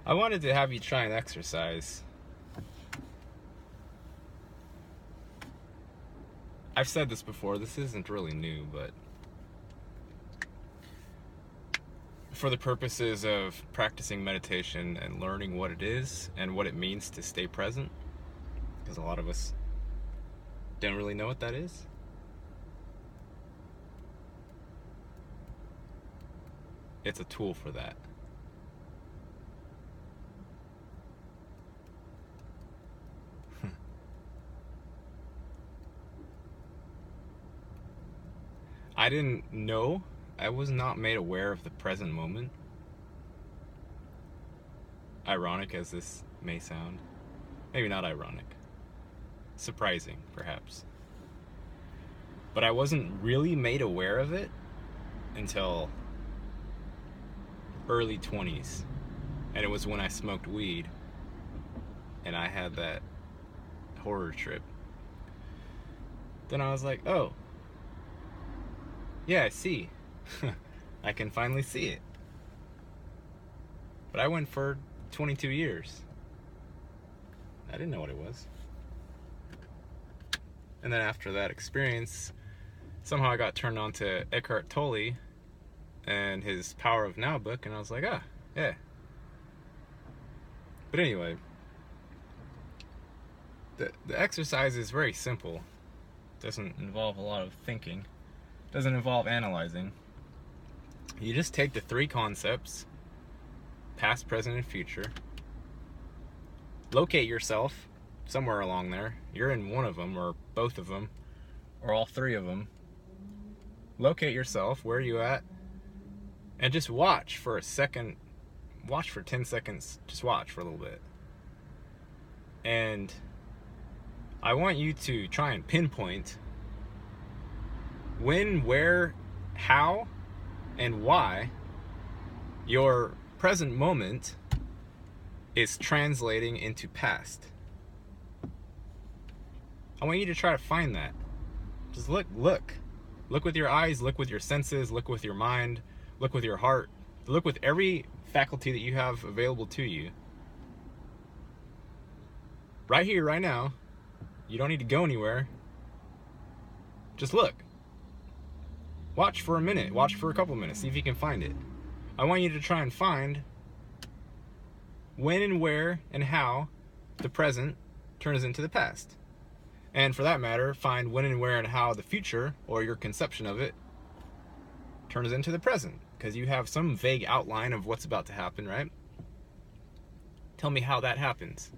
I wanted to have you try an exercise. I've said this before, this isn't really new, but for the purposes of practicing meditation and learning what it is and what it means to stay present, because a lot of us don't really know what that is. It's a tool for that. I didn't know, I was not made aware of the present moment. Ironic as this may sound. Maybe not ironic. Surprising, perhaps. But I wasn't really made aware of it until early 20s. And it was when I smoked weed and I had that horror trip. Then I was like, oh, yeah, I see. I can finally see it. But I went for 22 years. I didn't know what it was. And then after that experience, somehow I got turned on to Eckhart Tolle and his Power of Now book, and I was like, ah, yeah. But anyway, the exercise is very simple. It doesn't involve a lot of thinking. It doesn't involve analyzing. You just take the three concepts, past, present, and future. Locate yourself somewhere along there. You're in one of them, or both of them, or all three of them. Locate yourself. Where are you at? And just watch for a second. Watch for 10 seconds. Just watch for a little bit. And I want you to try and pinpoint when, where, how, and why your present moment is translating into past. I want you to try to find that. Just look with your eyes, look with your senses, look with your mind, look with your heart, look with every faculty that you have available to you. Right here, right now. You don't need to go anywhere. Just look. Watch for a minute, watch for a couple minutes, see if you can find it. I want you to try and find when and where and how the present turns into the past. And for that matter, find when and where and how the future, or your conception of it, turns into the present. Because you have some vague outline of what's about to happen, right? Tell me how that happens.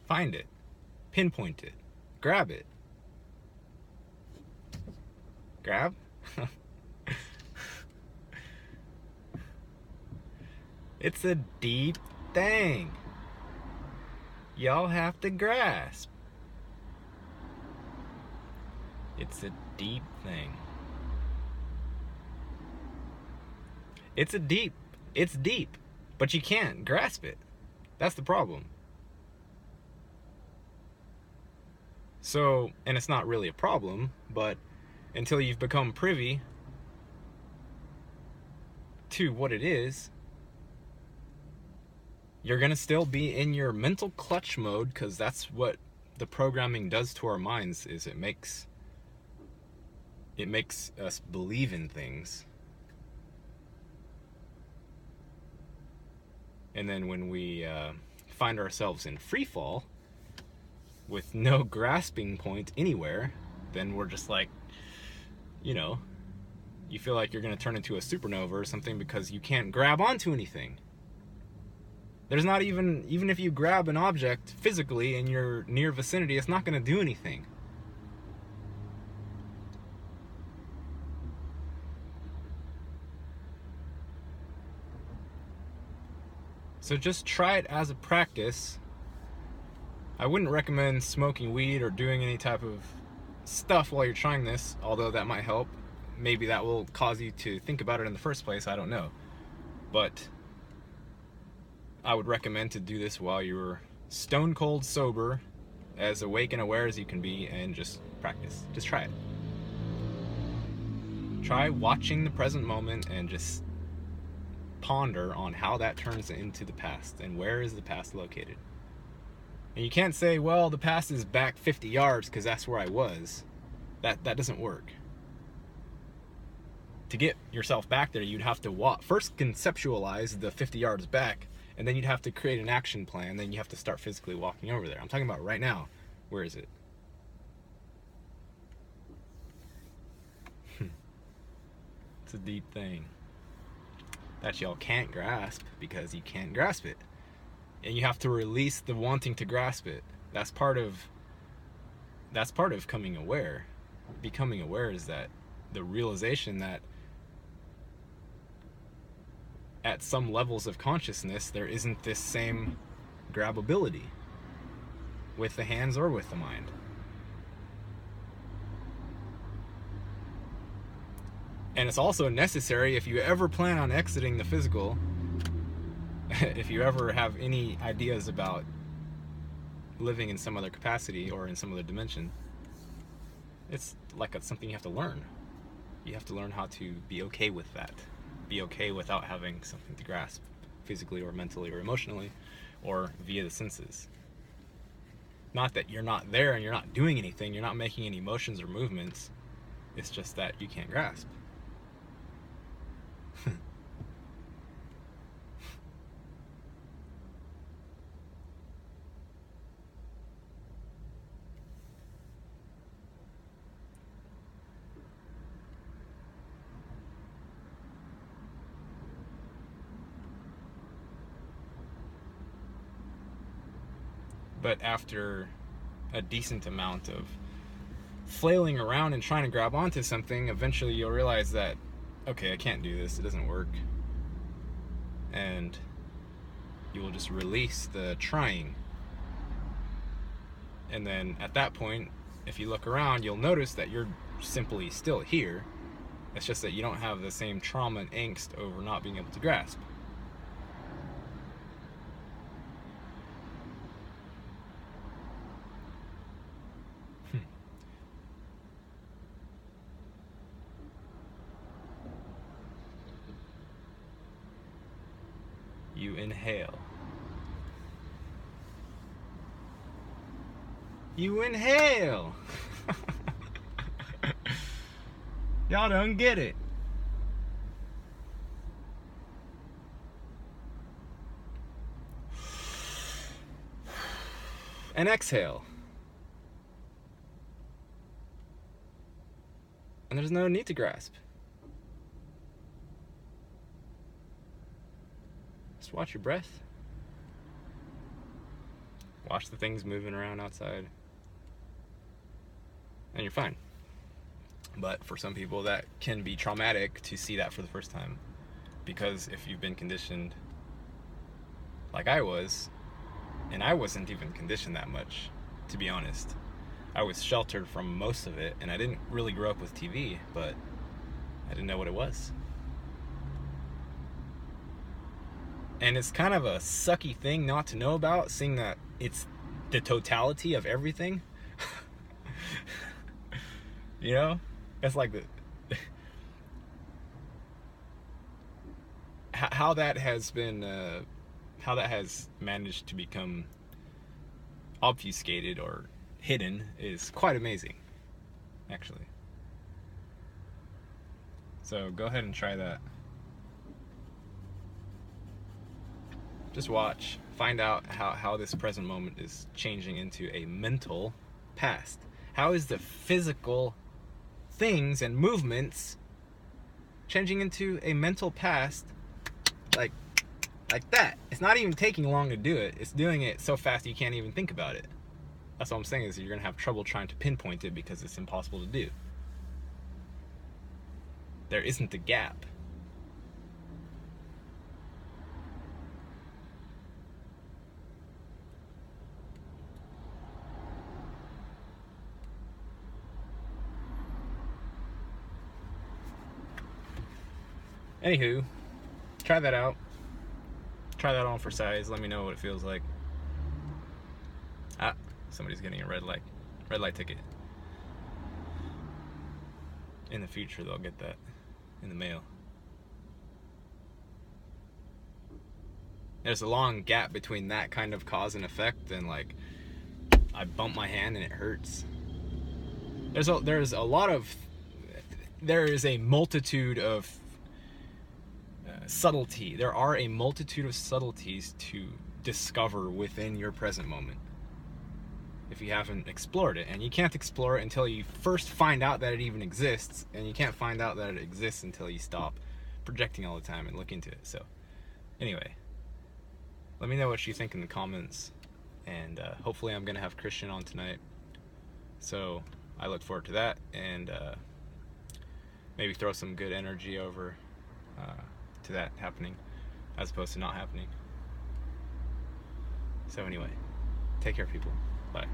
Find it. Pinpoint it. Grab it. Grab? It's a deep thing. Y'all have to grasp. It's a deep thing. It's deep, but you can't grasp it. That's the problem. So, and it's not really a problem, but until you've become privy to what it is, you're going to still be in your mental clutch mode, because that's what the programming does to our minds, is it makes us believe in things. And then when we find ourselves in free fall with no grasping point anywhere, then we're just like, you feel like you're going to turn into a supernova or something because you can't grab onto anything. There's not even if you grab an object physically in your near vicinity, it's not going to do anything. So just try it as a practice. I wouldn't recommend smoking weed or doing any type of stuff while you're trying this, although that might help. Maybe that will cause you to think about it in the first place, I don't know. But I would recommend to do this while you're stone cold sober, as awake and aware as you can be, and just practice. Just try it. Try watching the present moment and just ponder on how that turns into the past and where is the past located. And you can't say, well, the past is back 50 yards because that's where I was. That doesn't work. To get yourself back there, you'd have to first conceptualize the 50 yards back, and then you'd have to create an action plan. Then you have to start physically walking over there. I'm talking about right now. Where is it? It's a deep thing that y'all can't grasp because you can't grasp it. And you have to release the wanting to grasp it. That's part of coming aware. Becoming aware is that the realization that at some levels of consciousness there isn't this same grabbability with the hands or with the mind. And it's also necessary if you ever plan on exiting the physical, if you ever have any ideas about living in some other capacity or in some other dimension. It's like something you have to learn. You have to learn how to be okay with that. Be okay without having something to grasp, physically or mentally or emotionally, or via the senses. Not that you're not there and you're not doing anything, you're not making any motions or movements. It's just that you can't grasp. But after a decent amount of flailing around and trying to grab onto something, eventually you'll realize that, okay, I can't do this, it doesn't work. And you will just release the trying. And then at that point, if you look around, you'll notice that you're simply still here. It's just that you don't have the same trauma and angst over not being able to grasp. You inhale. You inhale. Y'all don't get it. And exhale. And there's no need to grasp. Just watch your breath. Watch the things moving around outside. And you're fine. But for some people that can be traumatic to see that for the first time. Because if you've been conditioned like I was, and I wasn't even conditioned that much, to be honest. I was sheltered from most of it, and I didn't really grow up with TV, but I didn't know what it was. And it's kind of a sucky thing not to know about, seeing that it's the totality of everything. You know? It's like how that has been, how that has managed to become obfuscated or hidden is quite amazing, actually. So go ahead and try that. Just watch, find out how this present moment is changing into a mental past. How is the physical things and movements changing into a mental past, like that? It's not even taking long to do it. It's doing it so fast you can't even think about it. That's what I'm saying, is you're gonna have trouble trying to pinpoint it because it's impossible to do. There isn't a gap. Anywho, try that out. Try that on for size. Let me know what it feels like. Ah, somebody's getting a red light ticket. in the future they'll get that in the mail. There's a long gap between that kind of cause and effect and like I bump my hand and it hurts. There is a multitude of subtlety. There are a multitude of subtleties to discover within your present moment if you haven't explored it. And you can't explore it until you first find out that it even exists, and you can't find out that it exists until you stop projecting all the time and look into it. So anyway, let me know what you think in the comments, and hopefully I'm gonna have Christian on tonight, so I look forward to that, and maybe throw some good energy over to that happening as opposed to not happening. So anyway, take care, people. Bye.